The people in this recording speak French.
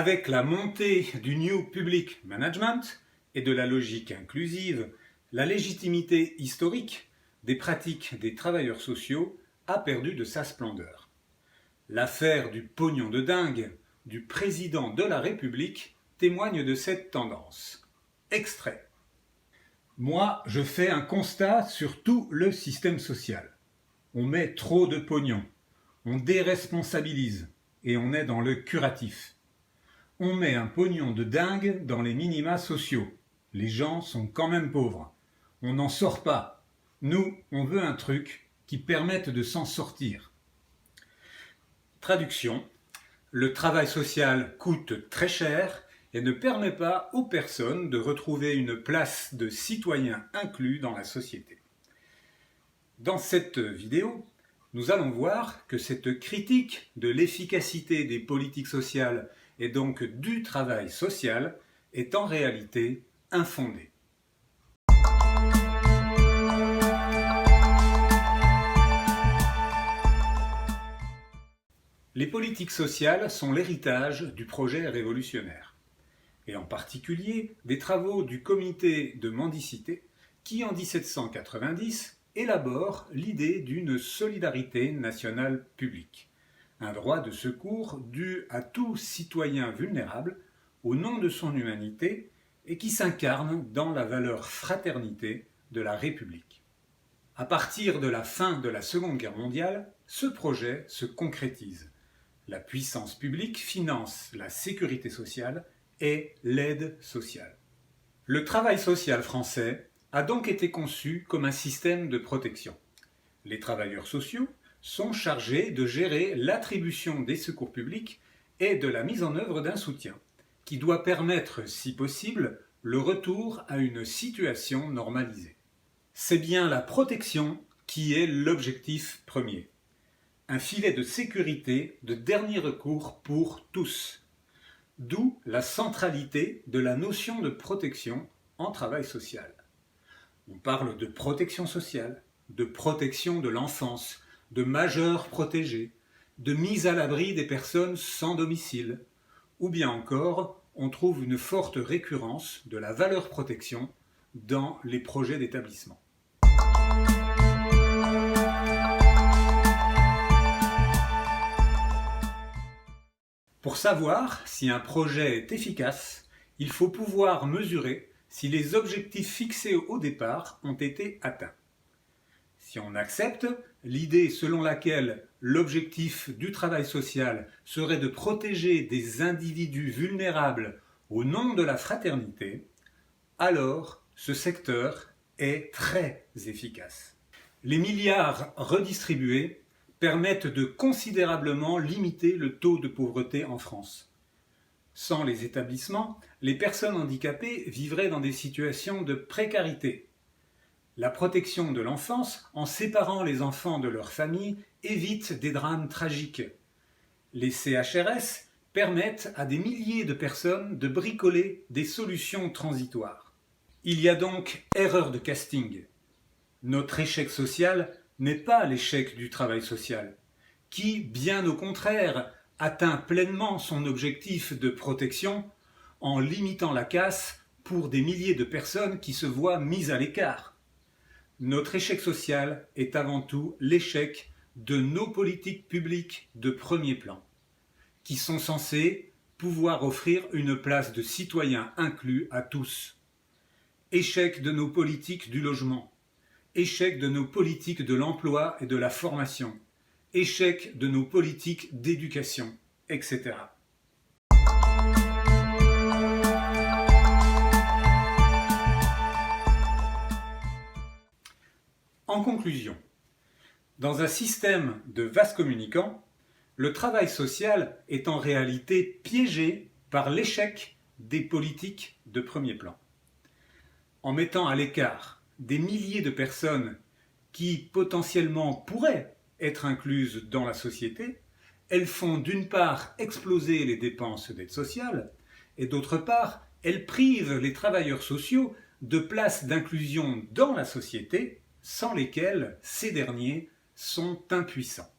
Avec la montée du New Public Management et de la logique inclusive, la légitimité historique des pratiques des travailleurs sociaux a perdu de sa splendeur. L'affaire du pognon de dingue du président de la République témoigne de cette tendance. Extrait. Moi, je fais un constat sur tout le système social. On met trop de pognon, on déresponsabilise et on est dans le curatif. On met un pognon de dingue dans les minima sociaux. Les gens sont quand même pauvres. On n'en sort pas. Nous, on veut un truc qui permette de s'en sortir. Traduction. Le travail social coûte très cher et ne permet pas aux personnes de retrouver une place de citoyen inclus dans la société. Dans cette vidéo, nous allons voir que cette critique de l'efficacité des politiques sociales et donc du travail social est en réalité infondée. Les politiques sociales sont l'héritage du projet révolutionnaire, et en particulier des travaux du comité de mendicité qui, en 1790, élabore l'idée d'une solidarité nationale publique, un droit de secours dû à tout citoyen vulnérable au nom de son humanité et qui s'incarne dans la valeur fraternité de la République. À partir de la fin de la Seconde Guerre mondiale, ce projet se concrétise. La puissance publique finance la sécurité sociale et l'aide sociale. Le travail social français a donc été conçu comme un système de protection. Les travailleurs sociaux sont chargés de gérer l'attribution des secours publics et de la mise en œuvre d'un soutien, qui doit permettre, si possible, le retour à une situation normalisée. C'est bien la protection qui est l'objectif premier. Un filet de sécurité de dernier recours pour tous. D'où la centralité de la notion de protection en travail social. On parle de protection sociale, de protection de l'enfance, de majeurs protégés, de mise à l'abri des personnes sans domicile, ou bien encore, on trouve une forte récurrence de la valeur protection dans les projets d'établissement. Pour savoir si un projet est efficace, il faut pouvoir mesurer si les objectifs fixés au départ ont été atteints. Si on accepte l'idée selon laquelle l'objectif du travail social serait de protéger des individus vulnérables au nom de la fraternité, alors ce secteur est très efficace. Les milliards redistribués permettent de considérablement limiter le taux de pauvreté en France. Sans les établissements, les personnes handicapées vivraient dans des situations de précarité. La protection de l'enfance, en séparant les enfants de leur famille, évite des drames tragiques. Les CHRS permettent à des milliers de personnes de bricoler des solutions transitoires. Il y a donc erreur de casting. Notre échec social n'est pas l'échec du travail social, qui, bien au contraire, atteint pleinement son objectif de protection en limitant la casse pour des milliers de personnes qui se voient mises à l'écart. Notre échec social est avant tout l'échec de nos politiques publiques de premier plan, qui sont censées pouvoir offrir une place de citoyen inclus à tous. Échec de nos politiques du logement, échec de nos politiques de l'emploi et de la formation, échec de nos politiques d'éducation, etc. En conclusion, dans un système de vases communicants, le travail social est en réalité piégé par l'échec des politiques de premier plan. En mettant à l'écart des milliers de personnes qui potentiellement pourraient être incluses dans la société, elles font d'une part exploser les dépenses d'aide sociale et d'autre part, elles privent les travailleurs sociaux de places d'inclusion dans la société sans lesquelles ces derniers sont impuissants.